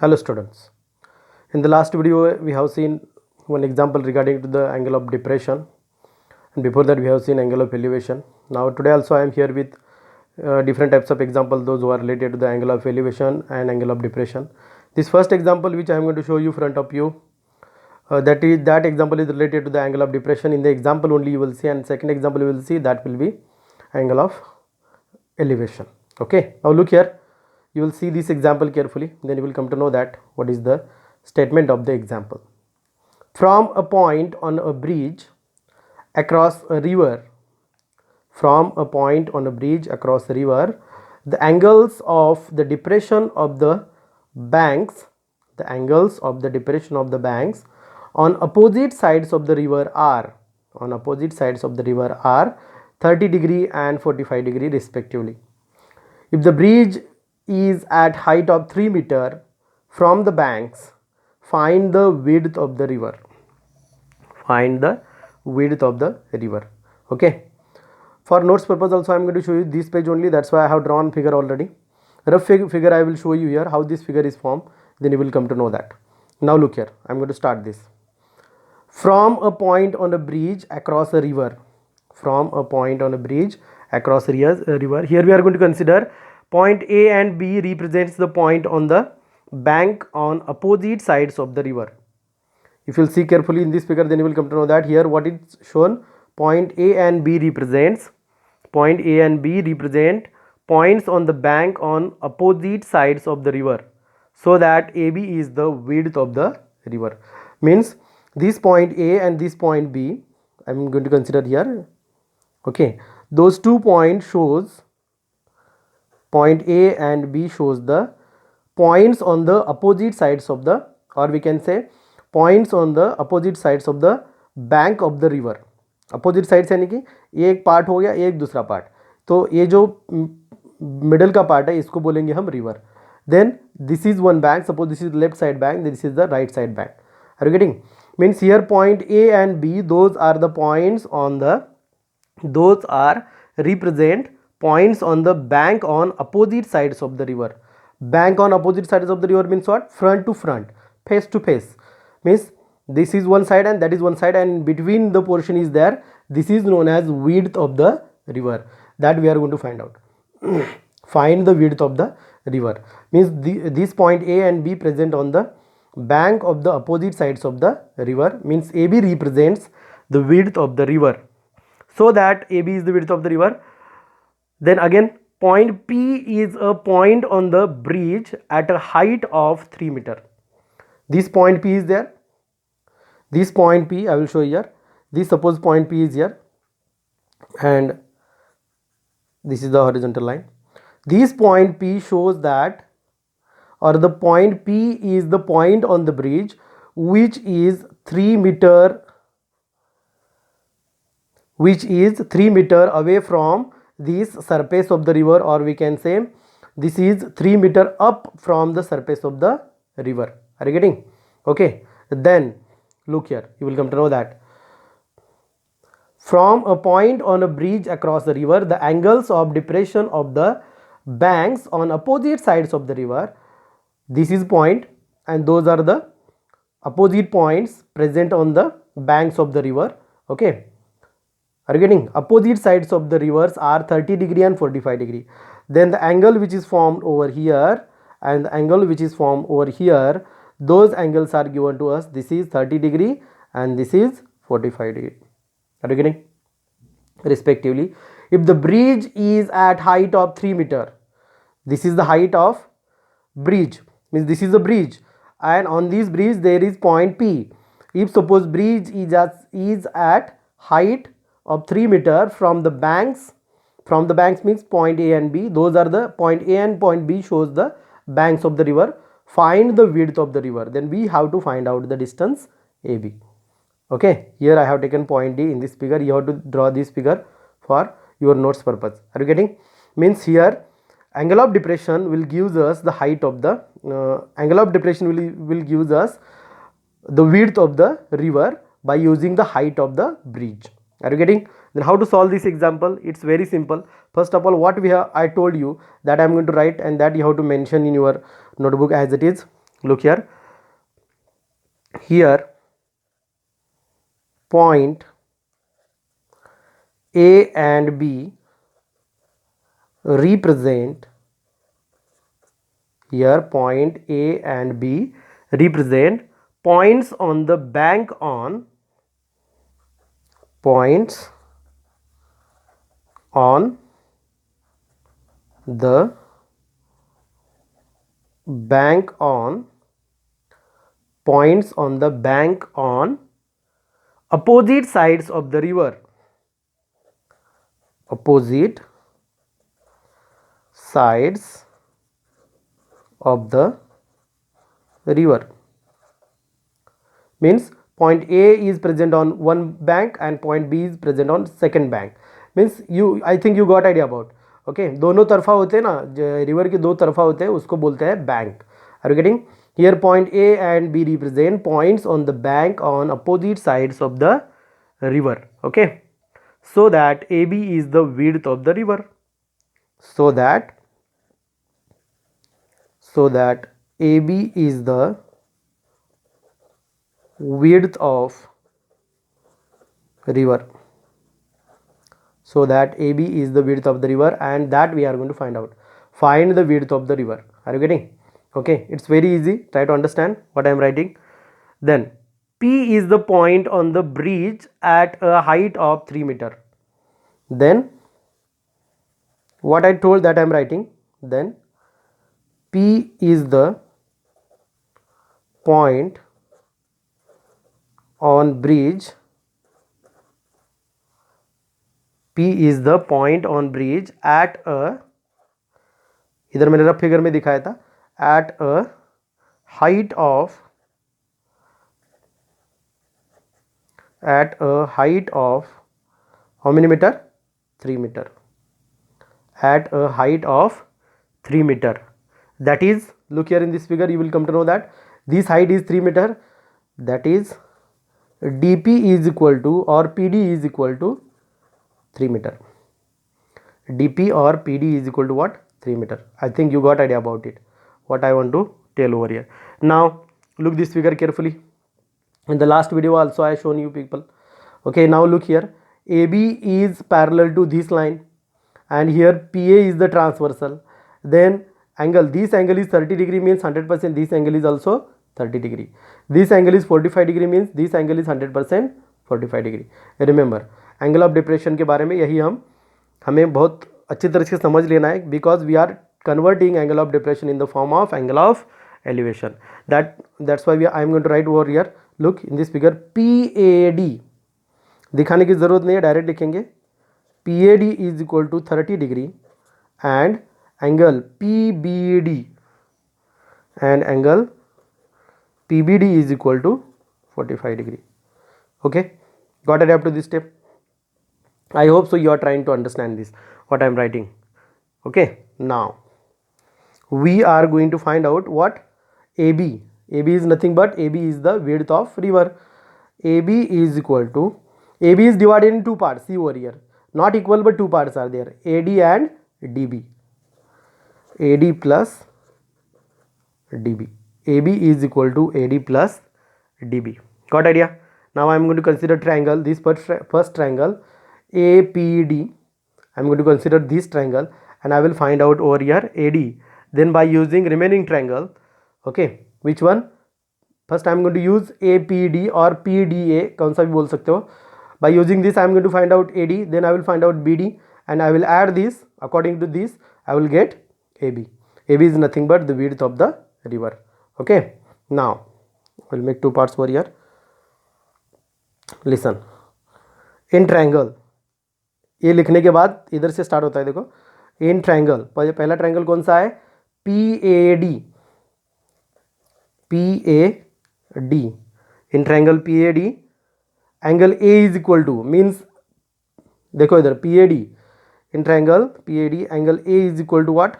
Hello students. In the last video we have seen one example regarding to the angle of depression, and before that we have seen angle of elevation. Now today also I am here with different types of examples, those who are related to the angle of elevation and angle of depression. This first example which I am going to show you front of you, that example is related to the angle of depression. In the example only you will see, and second example you will see, that will be angle of elevation. Okay, now look here, you will see this example carefully, then you will come to know that what is the statement of the example. From a point on a bridge across a river, from a point on a bridge across a river, the angles of the depression of the banks, on opposite sides of the river are, 30 degree and 45 degree respectively. If the bridge is at height of 3 meter from the banks, find the width of the river. Okay, for notes purpose also I am going to show you this page only, that's why I have drawn figure already. Rough figure I will show you here, how this figure is formed, then you will come to know that. Now look here, I am going to start this. From a point on a bridge across a river, here we are going to consider point A and B represents the point on the bank on opposite sides of the river. If you will see carefully in this figure, then you will come to know that here what is shown, point A and B represent points on the bank on opposite sides of the river, so that AB is the width of the river. Means this point A and this point B I am going to consider here. Okay, those 2 points shows, point A and B shows the points on the opposite sides of the, or we can say points on the opposite sides of the bank of the river. Opposite sides यानी कि एक part हो गया, एक दूसरा part, तो ये जो मिडल का पार्ट है इसको बोलेंगे हम river. Then this is one bank, suppose this is left side bank, this is the right side bank. Are you getting? Means here point A and B, those are the points on the, those are represent points on the bank on opposite sides of the river. Bank on opposite sides of the river means what? Front to front, face to face. Means this is one side and that is one side, and between the portion is there. This is known as width of the river, that we are going to find out. Find the width of the river means this point A and B present on the bank of the opposite sides of the river, means AB represents the width of the river, so that AB is the width of the river. Then again point P is a point on the bridge at a height of 3 meter. This point P is there, this point P I will show here. This suppose point P is here and this is the horizontal line. This point P shows that, or the point P is the point on the bridge which is 3 meter away from this surface of the river, or we can say this is 3 meter up from the surface of the river. Are you getting? Okay, then look here, you will come to know that from a point on a bridge across the river, the angles of depression of the banks on opposite sides of the river, this is point and those are the opposite points present on the banks of the river. Okay, are you getting? Opposite sides of the rivers are 30 degree and 45 degree. Then the angle which is formed over here and the angle which is formed over here, those angles are given to us. This is 30 degree and this is 45 degree. Are you getting? Respectively, if the bridge is at height of 3 meter, this is the height of bridge, means this is the bridge, and on this bridge there is point P. If suppose bridge is at height of 3 meter from the banks means point A and B, those are the point A and point B shows the banks of the river. Find the width of the river, then we have to find out the distance AB. Okay, here I have taken point D in this figure, you have to draw this figure for your notes purpose. Are you getting? Means here angle of depression will gives us the height of the will gives us the width of the river by using the height of the bridge. Are you getting? Then how to solve this example? It's very simple. First of all, what I told you that I am going to write, and that you have to mention in your notebook as it is. look here, point A and B represent, here point A and B represent points on the bank on the bank on points on the bank on opposite sides of the river, opposite sides of the river. Means point A is present on one bank and point B is present on second bank. Means you, I think you got idea about. Okay, दोनों तरफा होते हैं ना, river के दो तरफा होते हैं, उसको बोलते हैं bank. Are you getting? Here point A and B represent points on the bank on opposite sides of the river. Okay, so that AB is the width of the river. So that AB is the width of river. So that AB is the width of the river, and that we are going to find out. Find the width of the river. Are you getting? Okay, it's very easy. Try to understand what I am writing. Then P is the point on the bridge at a height of 3 meter. Then what I told that I am writing. Then P is the point on bridge. P is the point on bridge at a, इधर मैंने rough figure में दिखाया था, at a height of how many meter? 3 meter. At a height of 3 meter. That is, look here in this figure, you will come to know that this height is 3 meter. That is dP is equal to, or PD is equal to 3 meter. dP or PD is equal to what? 3 meter. I think you got idea about it, what I want to tell over here. Now look this figure carefully. In the last video also I shown you people. Okay, now look here, AB is parallel to this line, and here PA is the transversal. Then angle, this angle is 30 degree, means 100% this angle is also 30 degree. This angle is 45 degree, means this angle is 100% 45 degree. Remember, angle of depression के बारे में यही हमें बहुत अच्छी तरह से समझ लेना है, because we are converting angle of depression in the form of angle of elevation. That's why I am going to write over here. Look in this figure, PAD दिखाने की ज़रूरत नहीं है, डायरेक्ट लिखेंगे. PAD is equal to 30 degree and angle PBD is equal to 45 degree. Okay, got it up to this step? I hope so you are trying to understand this, what I am writing. Okay, now we are going to find out what AB is nothing but AB is the width of river. AB is equal to, AB is divided in two parts, see over here, not equal but two parts are there, AD and DB. AD plus DB. AB is equal to AD plus DB. Got idea? Now I am going to consider triangle, this first triangle APD. I am going to consider this triangle and I will find out over here AD. Then by using remaining triangle, okay, which one? First I am going to use APD or PDA, कौन सा भी बोल सकते हो. By using this I am going to find out AD, then I will find out BD and I will add this. According to this I will get AB. AB is nothing but the width of the river. Okay, now I will make two parts over here. Listen, in triangle, ये लिखने के बाद इधर से start होता है, देखो in triangle, पहला ट्रायंगल कौन सा है? PAD. In triangle PAD angle A is equal to, means देखो इधर PAD, in triangle PAD angle A is equal to what?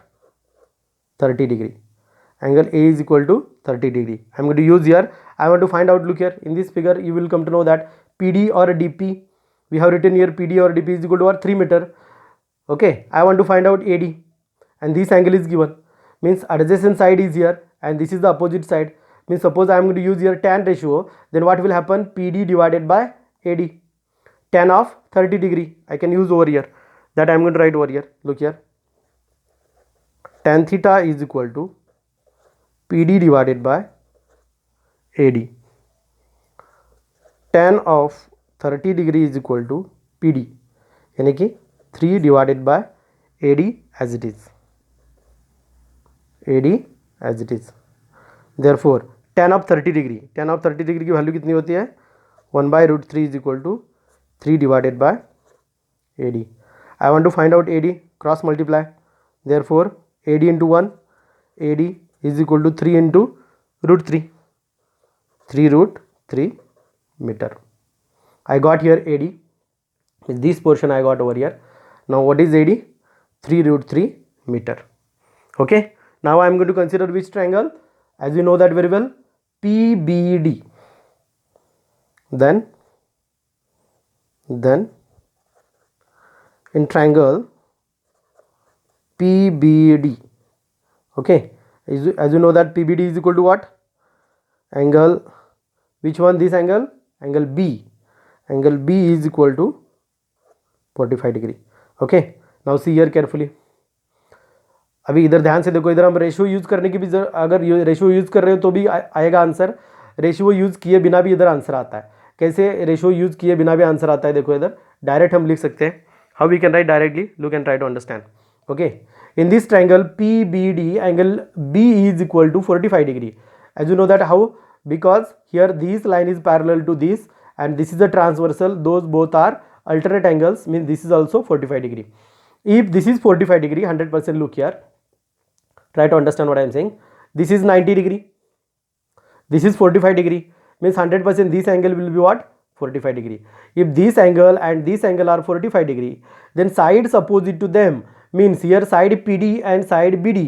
30 degree. Angle A is equal to 30 degree. I am going to use here, I want to find out, look here in this figure you will come to know that PD or DP, we have written here PD or DP is equal to what? 3 meter. Okay, I want to find out AD and this angle is given, means adjacent side is here and this is the opposite side. means suppose I am going to use here tan ratio, then what will happen? PD divided by AD. Tan of 30 degree I can use over here, that I am going to write over here. Look here, tan theta is equal to PD divided by AD. Tan of 30 degree is equal to PD, यानी कि 3 divided by AD as it is. AD as it is. Therefore tan of 30 degree, tan of 30 degree की value कितनी होती है? 1/√3 is equal to 3 divided by AD. I want to find out AD, cross multiply. Therefore AD into 1, AD is equal to 3 into √3, 3√3 meter. I got here AD, this portion I got over here. Now what is AD? 3√3 meter. Okay, now I am going to consider which triangle? As you know that very well, PBD. Then in triangle PBD, okay, as you know that PBD is equal to what? Angle, which one? This angle, angle B. Angle B is equal to 45 degree. Okay, now see here carefully. अभी इधर ध्यान से देखो, इधर हम ratio use करने की भी अगर रेशियो यूज कर रहे हो तो भी आएगा आंसर, रेशियो यूज किए बिना भी इधर आंसर आता है. कैसे रेशियो यूज किए बिना भी आंसर आता है? देखो इधर डायरेक्ट हम लिख सकते हैं. How we can write directly? Look and try to understand. Okay, in this triangle PBD, angle B is equal to 45 degree. As you know that how? Because here this line is parallel to this and this is a transversal, those both are alternate angles, means this is also 45 degree. If this is 45 degree, 100% look here, try to understand what I am saying. This is 90 degree, this is 45 degree, means 100% this angle will be what? 45 degree. If this angle and this angle are 45 degree, then sides opposite to them, means here side PD and side BD.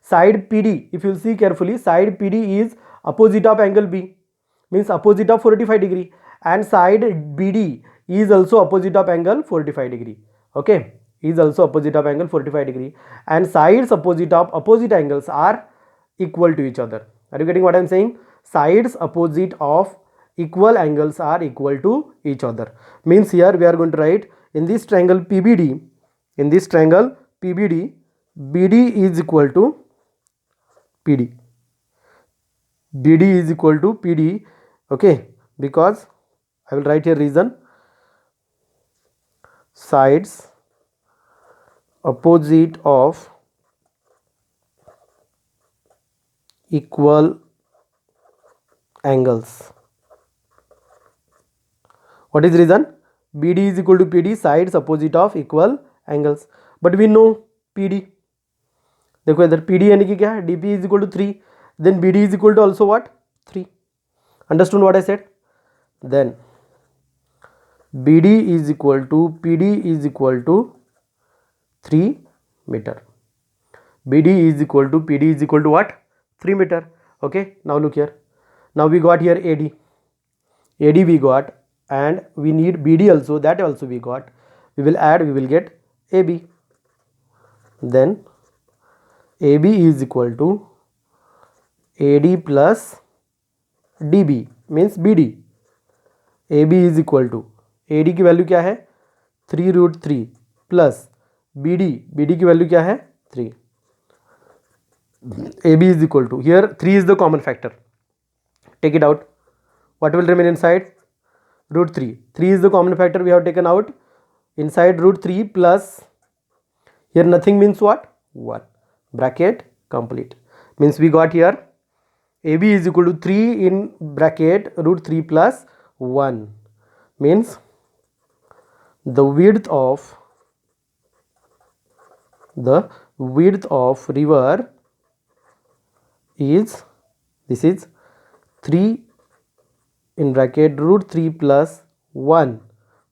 Side PD, if you see carefully, side PD is opposite of angle B, means opposite of 45 degree, and side BD is also opposite of angle 45 degree. Okay, is also opposite of angle 45 degree, and sides opposite of opposite angles are equal to each other. Are you getting what I am saying? Sides opposite of equal angles are equal to each other, means here we are going to write in this triangle PBD, in this triangle PBD, BD is equal to PD, BD is equal to PD. Okay, because I will write here reason, sides opposite of equal angles. What is reason? BD is equal to PD, sides opposite of equal angles. But we know PD, देखो इधर PD यानी कि क्या है? DP is equal to 3, then BD is equal to also what? 3. Understood what I said? Then BD is equal to PD is equal to 3 meter. BD is equal to PD is equal to what? 3 meter. Okay, now look here. Now we got here AD. AD we got, and we need BD also, that also we got. We will add, we will get AB. Then AB is equal to AD plus DB, means BD. AB is equal to, AD की value क्या है? 3√3 plus BD की value क्या है? 3. AB is equal to, here 3 is the common factor, take it out. What will remain inside? √3. 3 is the common factor we have taken out. Inside √3 plus, here nothing means what? 1. Bracket complete. Means we got here AB is equal to 3 in bracket √3 plus 1. Means the width of river is, this is 3 in bracket √3 plus 1.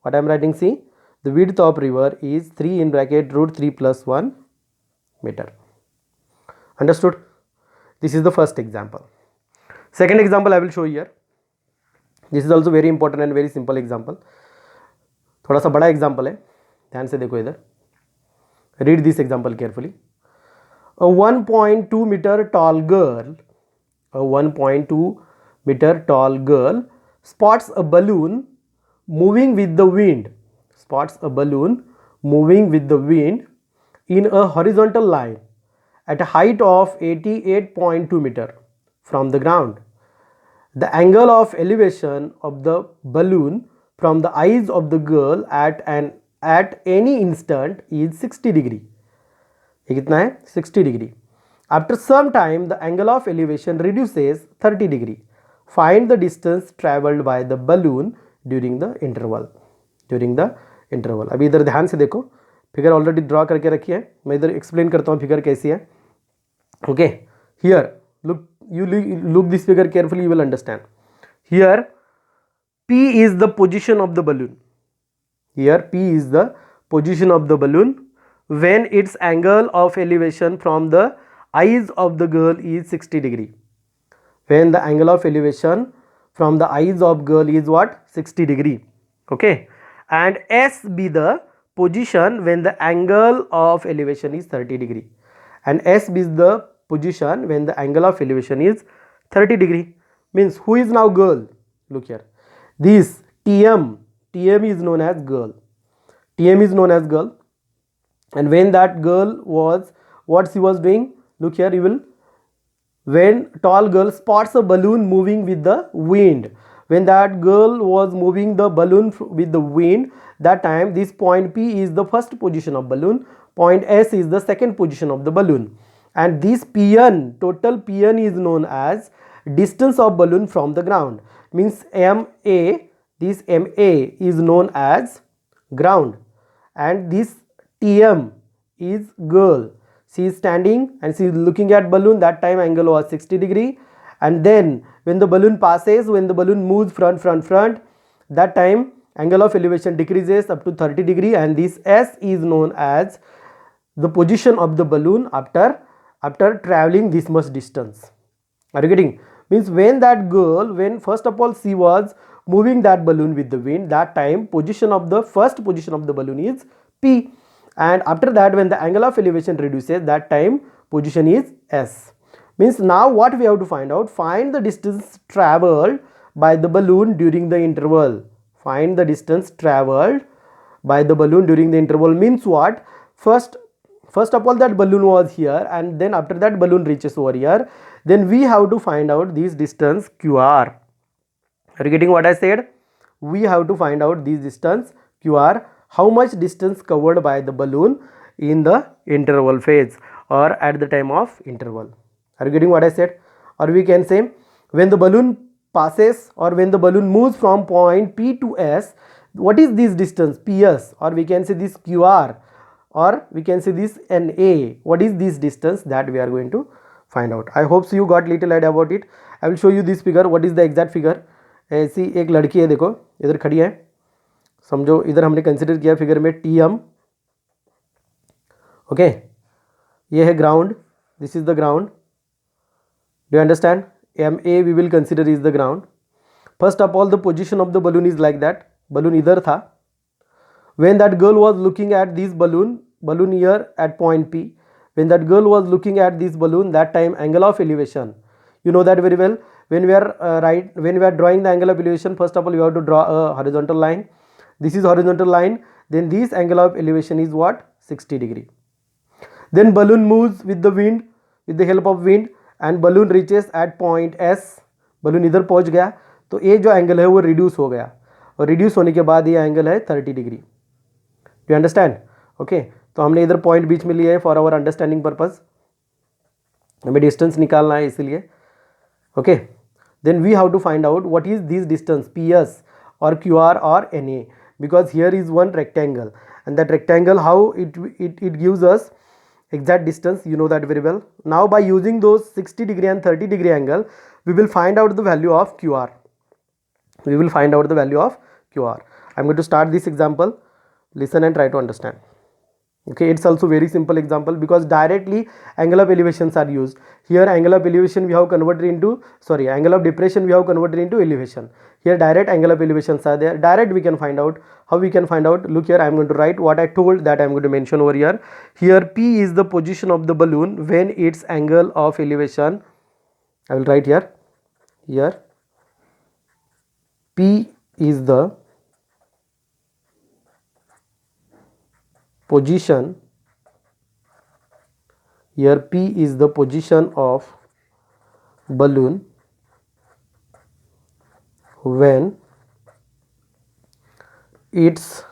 What I am writing? See, the width of river is 3 in bracket √3 plus 1 meter. Understood? This is the first example. Second example I will show here. This is also very important and very simple example. थोड़ा सा बड़ा example है, ध्यान से देखो इधर. Read this example carefully. A 1.2 meter tall girl a 1.2 meter tall girl spots a balloon moving with the wind, in a horizontal line at a height of 88.2 meter from the ground. The angle of elevation of the balloon from the eyes of the girl at any instant is 60 degree. ये कितना है 60 degree. After some time the angle of elevation reduces 30 degree. Find the distance traveled by the balloon during the interval. अभी इधर ध्यान से देखो, figure already draw करके रखी है, मैं इधर एक्सप्लेन करता हूँ फिगर कैसी है. Okay, here look this figure carefully, you will understand. Here P is the position of the balloon. When its angle of elevation from the eyes of the girl is 60 degree. When the angle of elevation from the eyes of girl is what? 60 degree. Okay, and S be the position when the angle of elevation is 30 degree. And S be the position when the angle of elevation is 30 degree. Means who is now girl? Look here. This TM is known as girl. And when that girl was, what she was doing? Look here, when tall girl spots a balloon moving with the wind. When that girl was moving the balloon with the wind, that time this point P is the first position of balloon, point S is the second position of the balloon. And this Pn, total Pn is known as distance of balloon from the ground. Means this MA is known as ground, and this TM is girl. She is standing and she is looking at balloon. That time angle was 60 degree. And then when the balloon passes, when the balloon moves front, that time angle of elevation decreases up to 30 degree, and this S is known as the position of the balloon after traveling this much distance. Are you getting? Means when that girl, when first of all she was moving that balloon with the wind, that time first position of the balloon is P, and after that when the angle of elevation reduces, that time position is S. Means now what we have to find out? Find the distance traveled by the balloon during the interval. Find the distance traveled by the balloon during the interval means what? First of all that balloon was here, and then after that balloon reaches over here, then we have to find out this distance QR. Are you getting what I said? We have to find out this distance QR, how much distance covered by the balloon in the interval phase or at the time of interval. Are you getting what I said? Or we can say when the balloon passes or when the balloon moves from point P to S, what is this distance? PS, or we can say this QR, or we can say this NA. What is this distance? That we are going to find out. I hope so you got little idea about it. I will show you this figure. What is the exact figure? ऐसी एक लड़की है, देखो इधर खड़ी है, समझो इधर हमने कंसिडर किया फिगर में TM. ओके, ये है ground, this is the ground. Do you understand? MA we will consider is the ground. First of all the position of the balloon is like that. balloon इधर था. When that girl was looking at this balloon here at point P, when that girl was looking at this balloon, that time angle of elevation, you know that very well. When we are drawing the angle of elevation, first of all you have to draw a horizontal line. This is horizontal line. Then this angle of elevation is what? 60 degree. Then balloon moves with the wind, with the help of wind, and balloon reaches at point S. balloon इधर पहुंच गया, तो ये जो angle है वो reduce हो गया, और रिड्यूस होने के बाद ये एंगल है 30 degree. Do you understand? Okay, तो हमने इधर पॉइंट बीच में लिया है फॉर आवर अंडरस्टैंडिंग पर्पस, हमें डिस्टेंस निकालना है इसीलिए. Okay, then we have to find out what is this distance PS or QR or NA, because here is one rectangle, and that rectangle how it gives us exact distance, you know that very well. Now by using those 60 degree and 30 degree angle, we will find out the value of QR. I'm going to start this example. Listen and try to understand. Okay, it's also very simple example because directly angle of elevations are used. Here angle of elevation we have converted into, angle of depression we have converted into elevation. Here direct angle of elevations are there. Direct we can find out. How we can find out? Look here, I am going to write what I told, that I am going to mention over here. Here P is the position of the balloon when its angle of elevation I will write here P is the position, here P is the position of balloon when its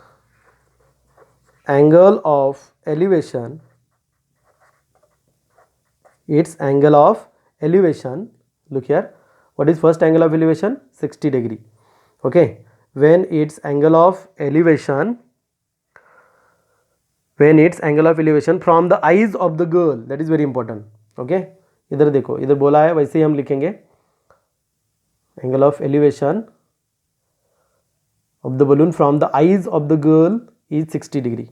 angle of elevation, look here, what is first angle of elevation? 60 degree. Okay, when its angle of elevation from the eyes of the girl, that is very important. Okay, इधर देखो, इधर बोला है वैसे ही हम लिखेंगे, angle of elevation of the balloon from the eyes of the girl is 60 degree.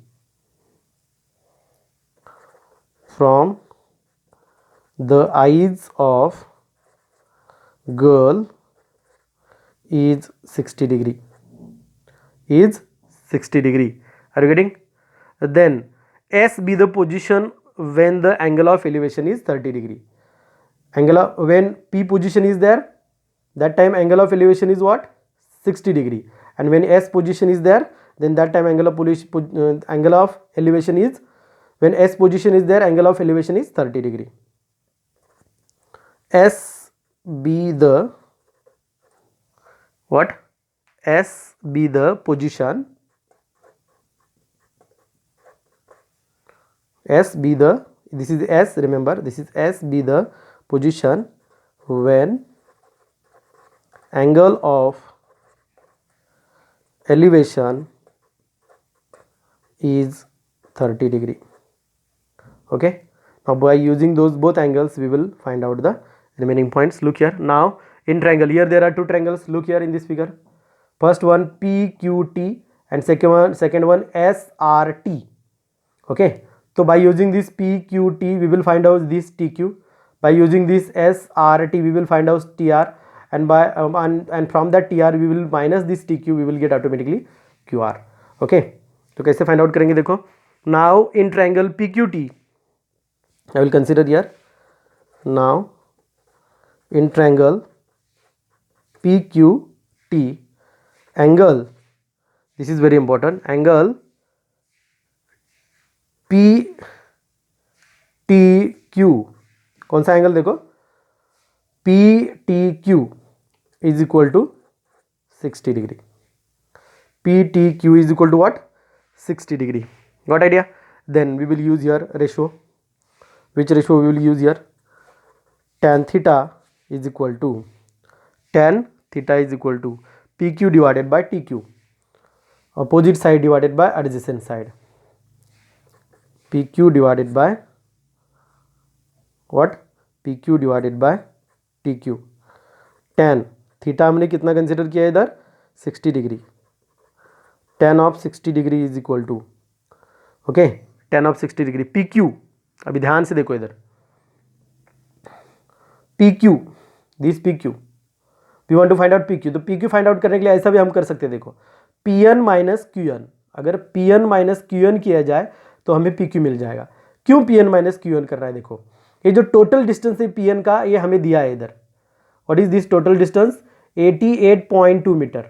From the eyes of girl is 60 degree. Are you getting? Then S be the position when the angle of elevation is 30 degree. When P position is there, that time angle of elevation is what? 60 degree. And when S position is there, then that time angle of elevation is, when S position is there, angle of elevation is 30 degree. S be the what? S be the position, S be the, this is S, remember this is S be the position when angle of elevation is 30 degree. Okay, now by using those both angles we will find out the remaining points. Look here, now in triangle, here there are two triangles. Look here in this figure, first one PQT and second one SRT. Okay, so by using this PQT we will find out this TQ, by using this SRT we will find out TR, and by and from that TR we will minus this TQ, we will get automatically QR. Okay, तो कैसे find out करेंगे देखो, now in triangle PQT I will consider here, now in triangle PQT, angle, this is very important, angle PTQ, कौन सा angle देखो, PTQ is equal to 60 degree. PTQ is equal to what? 60 degree. Got idea? Then we will use here ratio. Which ratio we will use here? Tan theta is equal to PQ divided by TQ. Opposite side divided by adjacent side. PQ divided by what? PQ divided by TQ. Tan theta हमने कितना consider किया इधर? 60 degree. tan of 60 degree is equal to, okay, tan of 60 degree. PQ, अभी ध्यान से देखो इधर, PQ, this PQ, we want to find out PQ. तो PQ फाइंड आउट करने के लिए ऐसा भी हम कर सकते हैं, देखो PN माइनस QN, अगर PN माइनस QN किया जाए तो हमें PQ मिल जाएगा. क्यों PN माइनस QN कर रहा है? देखो ये जो टोटल डिस्टेंस है PN का, ये हमें दिया है इधर. What is this total distance? 88.2 metre,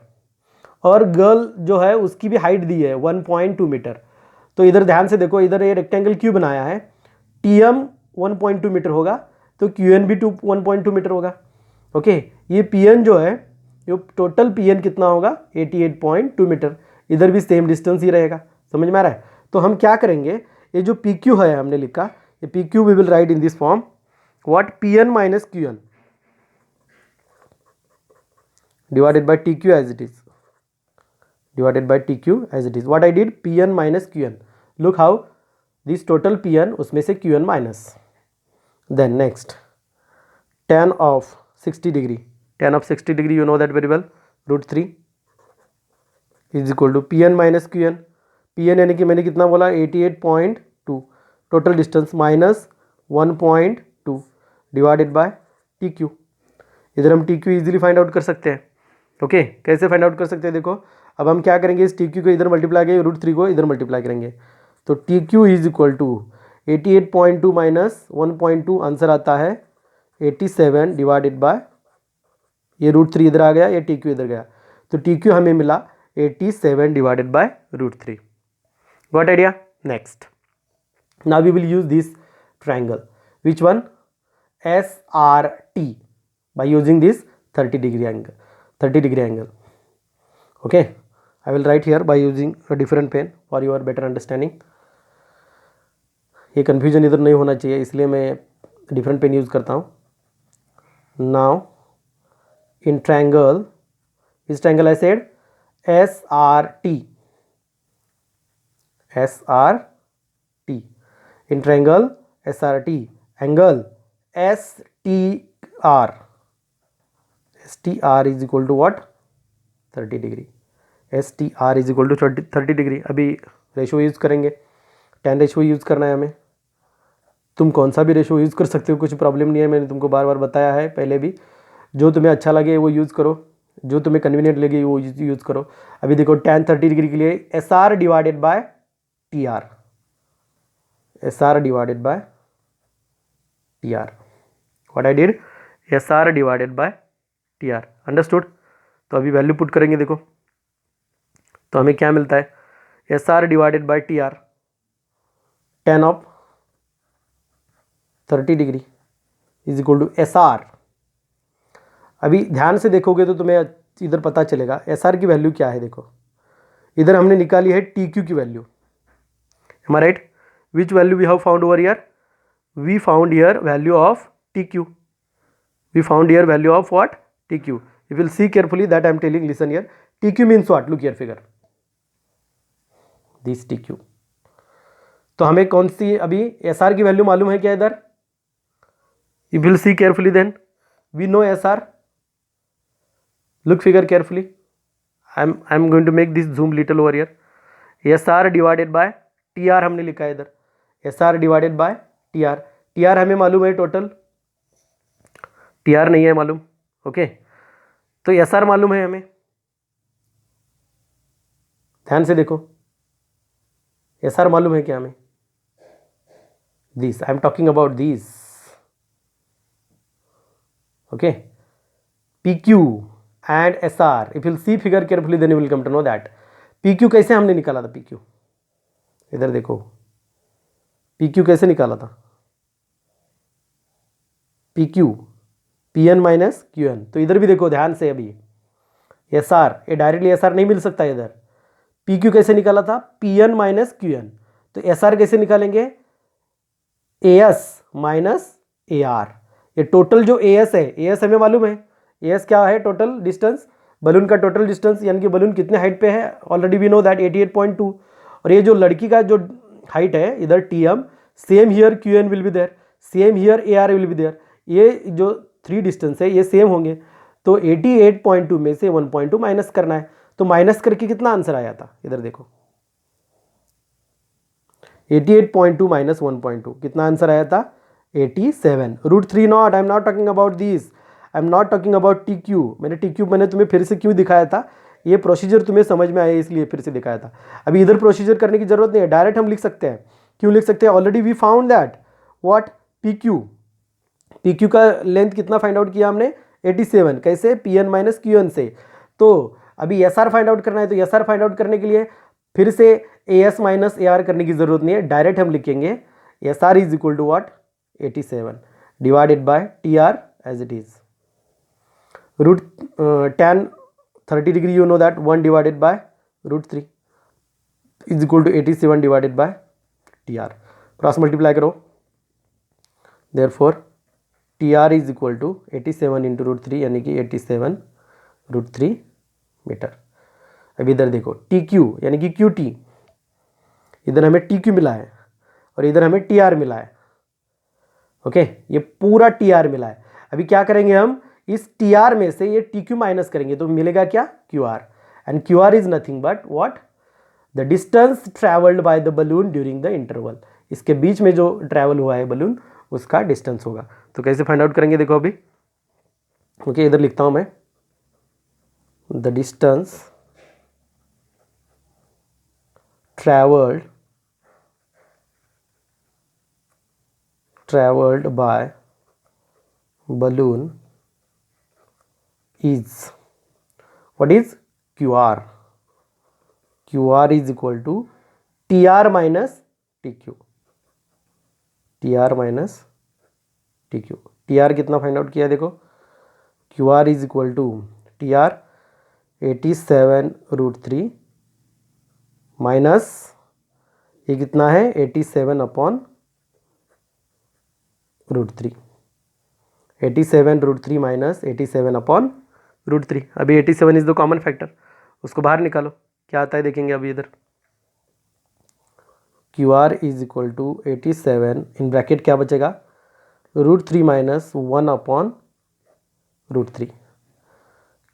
और गर्ल जो है उसकी भी हाइट दी है 1.2 मीटर. तो इधर ध्यान से देखो, इधर ये रेक्टेंगल क्यों बनाया है? TM 1.2 मीटर होगा तो QN भी 1.2 मीटर होगा. ओके, ये PN जो है, ये टोटल PN कितना होगा? 88.2 मीटर. इधर भी सेम डिस्टेंस ही रहेगा. समझ में आ रहा है? तो हम क्या करेंगे, ये जो PQ है हमने लिखा, ये PQ we will write in this form, what? PN minus QN divided by TQ as it is, divided by TQ as it is. What I did? PN minus QN. Look how this total PN, उसमें से QN minus. Then next, tan of 60 degree. Tan of 60 degree, you know that very well. √3 is equal to PN minus QN. PN यानी कि मैंने कितना बोला? 88.2. Total distance minus 1.2 divided by TQ. इधर हम TQ easily find out कर सकते हैं. ओके, कैसे फाइंड आउट कर सकते हैं? देखो अब हम क्या करेंगे, इस TQ को इधर मल्टीप्लाई करेंगे, √3 को इधर मल्टीप्लाई करेंगे, तो TQ is equal to 88.2 minus 1.2, answer आता है 87 डिवाइडेड बाय ये √3 इधर आ गया, ये टी क्यू इधर गया, तो टी क्यू हमें मिला 87 divided by √3. Got idea? Next, now we will use this triangle. Which one? SRT, by using this 30 degree angle. Okay, I will write here by using a different pen for your better understanding. ये confusion इधर नहीं होना चाहिए, इसलिए मैं different pen use करता हूँ. Now in triangle, which triangle I said? SRT. In triangle SRT, angle STR is equal to what? 30 degree. STR is equal to 30 degree. अभी रेशो यूज़ करेंगे, tan रेशो यूज़ करना है हमें. तुम कौन सा भी रेशो यूज़ कर सकते हो, कुछ प्रॉब्लम नहीं है, मैंने तुमको बार बार बताया है पहले भी. जो तुम्हें अच्छा लगे वो यूज़ करो, जो तुम्हें कन्वीनियंट लगे वो यूज़ करो. अभी देखो tan 30 डिग्री के लिए SR divided by TR. SR divided by TR. What I did? SR divided by TR. Understood? तो अभी वैल्यू पुट करेंगे. देखो तो हमें क्या मिलता है? SR divided by TR, tan of 30 degree is equal to SR. अभी ध्यान से देखोगे तो तुम्हें इधर पता चलेगा SR की वैल्यू क्या है. देखो इधर हमने निकाली है TQ की value. Am I right? Which value we have found over here? We found here value of TQ. We found here value of what? TQ. You will see carefully that I am telling. Listen here. TQ means what? Look here figure. This TQ. तो हमें कौन सी अभी SR की value मालूम है क्या इधर? You will see carefully then. We know SR. Look figure carefully. I'm going to make this zoom little over here. SR divided by TR हमने लिखा है इधर. SR divided by TR. TR हमें मालूम है टोटल, TR नहीं है मालूम. ओके, तो SR मालूम है हमें. ध्यान से देखो, SR मालूम है क्या हमें? This I am talking about this. Okay, PQ and SR. If you'll see figure carefully, then you will come to know that. PQ कैसे हमने निकाला था? PQ इधर देखो, PQ कैसे निकाला था? PQ PN minus QN. तो इधर भी देखो ध्यान से, अभी SR ये डायरेक्टली SR नहीं मिल सकता इधर. PQ कैसे निकाला था? PN minus QN. तो SR कैसे निकालेंगे? AS minus AR. ये टोटल जो AS है, AS हमें मालूम है. AS क्या है? टोटल डिस्टेंस, बलून का टोटल डिस्टेंस, यानी कि बलून कितने हाइट पे है. Already we know that 88.2. और ये जो लड़की का जो हाइट है इधर TM, same here QN will be there, same here AR will be there. ये जो 3 डिस्टेंस है ये सेम होंगे. तो 88.2 में से 1.2 माइनस करना है. तो माइनस करके कितना आंसर आया था? इधर देखो, 88.2 माइनस 1.2 कितना आंसर आया था? 87. √3 not. I am not talking about this. I am not talking about TQ. मैंने TQ मैंने तुम्हें फिर से क्यों दिखाया था? ये प्रोसीजर तुम्हें समझ में आया इसलिए फिर से दिखाया था. अभी इधर प्रोसीजर करने की जरूरत नहीं है, डायरेक्ट हम लिख सकते हैं. क्यों लिख सकते हैं? Already we found that what? PQ का लेंथ कितना फाइंड आउट किया हमने? 87. कैसे? PN माइनस QN से. तो अभी SR फाइंड आउट करना है, तो SR फाइंड आउट करने के लिए फिर से AS माइनस AR करने की जरूरत नहीं है, डायरेक्ट हम लिखेंगे SR is equal to what? 87 divided by TR as it is. tan 30 degree you know that 1 divided by √3 is equal to 87 divided by TR. Cross multiply करो. Therefore TR is equal to 87 into √3 यानी कि 87 √3 metre. अब इधर देखो TQ यानी कि QT, इधर हमें TQ मिला है और इधर हमें TR मिला है. ओके, ये पूरा TR मिला है. अभी क्या करेंगे हम? इस TR में से ये TQ माइनस करेंगे तो मिलेगा क्या? QR. And QR is nothing but what? The distance travelled by the balloon during the interval. इसके बीच में जो ट्रैवल हुआ है बलून उसका डिस्टेंस होगा. तो कैसे फाइंड आउट करेंगे? देखो अभी. ओके, इधर लिखता हूं मैं, the distance traveled by balloon is, what is QR? QR is equal to TR minus TQ, TR minus TQ। TR कितना फाइंड आउट किया देखो, QR is equal to TR 87√3 minus ये कितना है 87/√3, 87√3 माइनस 87/√3। अभी 87 इज द कॉमन फैक्टर, उसको बाहर निकालो क्या आता है देखेंगे अभी इधर। QR is equal to 87 in bracket क्या बचेगा √3 minus 1/√3।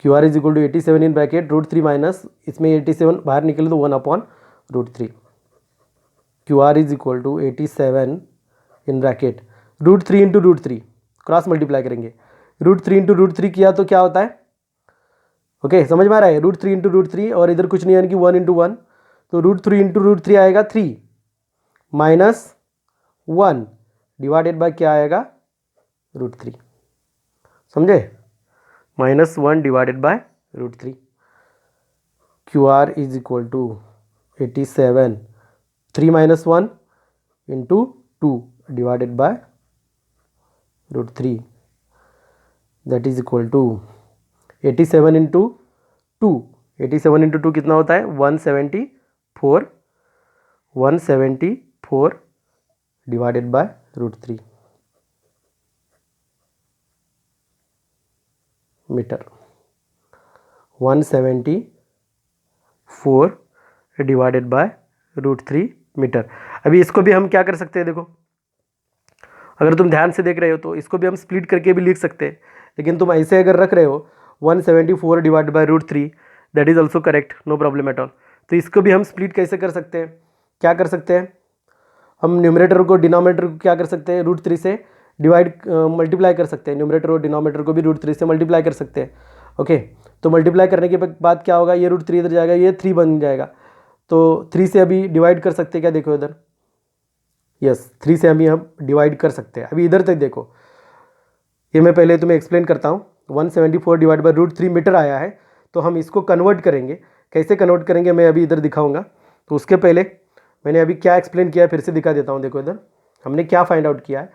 QR is equal to 87 in bracket √3 minus इसमें 87 बाहर निकले तो 1/√3। QR is equal to 87 in bracket √3 into √3 cross multiply करेंगे, √3 इंटू √3 किया तो क्या होता है, ओके समझ में आ रहा है, √3 इंटू √3 और इधर कुछ नहीं यानी कि 1 इंटू 1, तो √3 इंटू √3 आएगा 3 माइनस 1 डिवाइडेड बाय क्या आएगा √3, समझे, -1 divided by √3। QR is equal to 87 3 minus 1 into 2 divided by √3 that is equal to 87 into 2, 87 into 2 कितना होता है 174, 174 divided by √3 metre, 174 divided by √3 metre. अभी इसको भी हम क्या कर सकते हैं देखो, अगर तुम ध्यान से देख रहे हो तो इसको भी हम स्प्लिट करके भी लिख सकते हैं, लेकिन तुम ऐसे अगर रख रहे हो 174 divide by √3 that is also correct, no problem at all. तो इसको भी हम स्प्लिट कैसे कर सकते हैं, क्या कर सकते हैं, हम न्यूमरेटर को डिनोमिनेटर को क्या कर सकते हैं √3 से डिवाइड मल्टीप्लाई कर सकते हैं, न्यूमरेटर और डिनोमिनेटर को भी √3 से मल्टीप्लाई कर सकते हैं। ओके तो मल्टीप्लाई करने के बाद क्या होगा, ये √3 इधर जाएगा, ये 3 बन जाएगा, तो 3 से अभी डिवाइड कर सकते हैं, क्या देखो इधर, यस 3 से अभी हम डिवाइड कर सकते हैं। अभी इधर तक देखो, ये मैं पहले तुम्हें एक्सप्लेन करता हूँ, 174 डिवाइड बाय √3 मीटर आया है, तो हम इसको कन्वर्ट करेंगे, कैसे कन्वर्ट करेंगे मैं अभी इधर दिखाऊंगा। तो उसके पहले मैंने अभी क्या एक्सप्लेन किया है फिर से दिखा देता हूँ। देखो इधर हमने क्या फाइंड आउट किया है,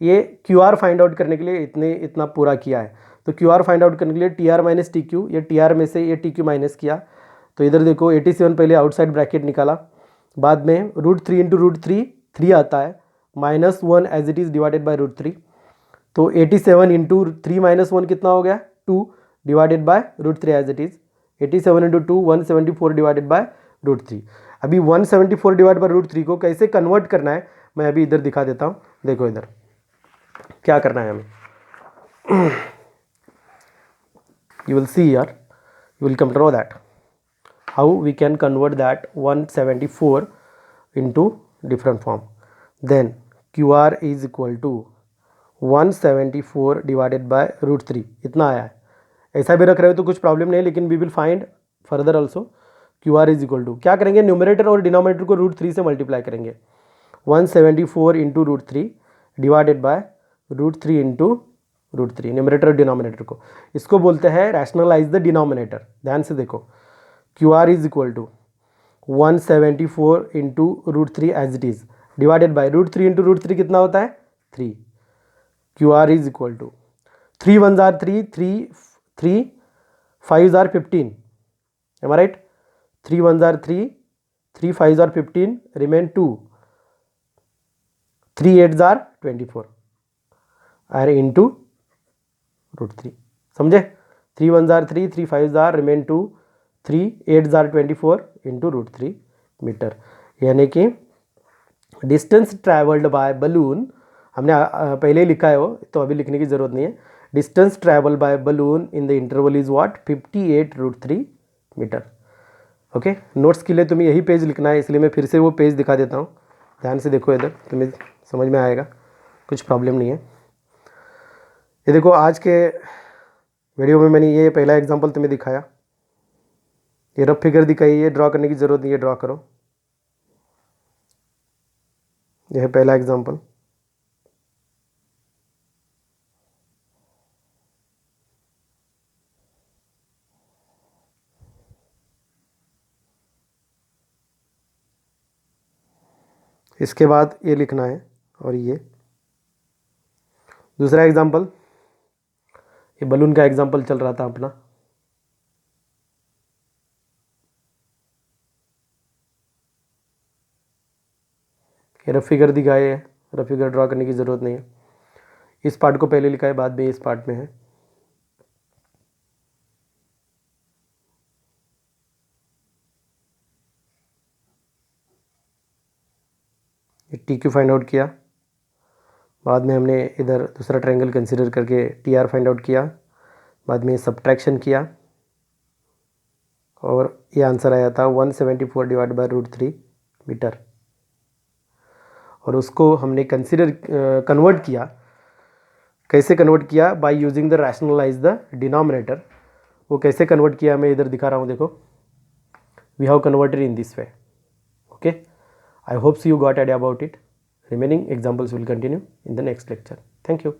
ये QR फाइंड आउट करने के लिए इतना पूरा किया है। तो QR फाइंड आउट करने के लिए TR माइनस TQ, ये TR में से ये TQ माइनस किया, तो इधर देखो 87 पहले आउटसाइड ब्रैकेट निकाला, बाद में √3 इंटू √3 3 आता है, -1 as it is divided by √3, तो 87 इंटू 3 माइनस 1 कितना हो गया 2 divided by √3 as it is, 87 into 2 174 divided by √3। अभी 174 डिवाइड बाय √3 को कैसे कन्वर्ट करना है मैं अभी इधर दिखा देता हूँ। देखो इधर क्या करना है हमें, you will see here, you will come to know that how we can convert that 174 into different form। Then QR is equal to 174 divided by √3 इतना आया है, ऐसा भी रख रहे हो तो कुछ प्रॉब्लम नहीं, लेकिन we will find further also. QR is equal to क्या करेंगे, न्यूमरेटर और डिनोमिनेटर को √3 से मल्टीप्लाई करेंगे, 174 into √3 divided by √3 into √3 numerator और डिनोमिनेटर को, इसको बोलते हैं रैशनलाइज द डिनोमिनेटर। ध्यान से देखो, QR is equal to 174 into √3 as it is divided by √3 into √3 कितना होता है 3। QR इज इक्वल टू 3 1 जार 3, 3 5 जार 15, एम आई राइट, 3 1 जार 3, 3 5 जार 15 रिमेन 2, 3 8 जार 24 अरे इंटू √3, समझे, 3 1 जार 3, 3 5 जार रिमेन 2, 3 8 जार 24 इंटू √3 मीटर। यानी कि डिस्टेंस ट्रैवल्ड बाय बलून हमने पहले ही लिखा है वो, तो अभी लिखने की ज़रूरत नहीं है। Distance travel by balloon in the interval is what 58√3 metre. Okay notes के लिए तुम्हें यही पेज लिखना है, इसलिए मैं फिर से वो पेज दिखा देता हूँ, ध्यान से देखो इधर, तुम्हें समझ में आएगा, कुछ प्रॉब्लम नहीं है। ये देखो आज के वीडियो में मैंने ये पहला एग्जांपल तुम्हें दिखाया, ये रफ फिगर दिखाई, ये ड्रॉ करने की ज़रूरत नहीं है, ड्रॉ करो, यह है पहला एग्जांपल। इसके बाद ये लिखना है। और ये दूसरा एग्जाम्पल, ये बलून का एग्जाम्पल चल रहा था अपना। ये रफ फिगर दिखाए है, रफ फिगर ड्रॉ करने की ज़रूरत नहीं है। इस पार्ट को पहले लिखा है, बाद में इस पार्ट में है। ये टी क्यू फाइंड आउट किया, बाद में हमने इधर दूसरा ट्रायंगल कंसिडर करके टी आर फाइंड आउट किया, बाद में सब्ट्रैक्शन किया और ये आंसर आया था 174 डिवाइड बाय √3 मीटर। और उसको हमने कन्वर्ट किया। कैसे कन्वर्ट किया? By using the rationalise the denominator. वो कैसे कन्वर्ट किया मैं इधर दिखा रहा हूँ, देखो। We have converted in this way. Okay, I hopes you got idea about it. Remaining examples will continue in the next lecture. Thank you.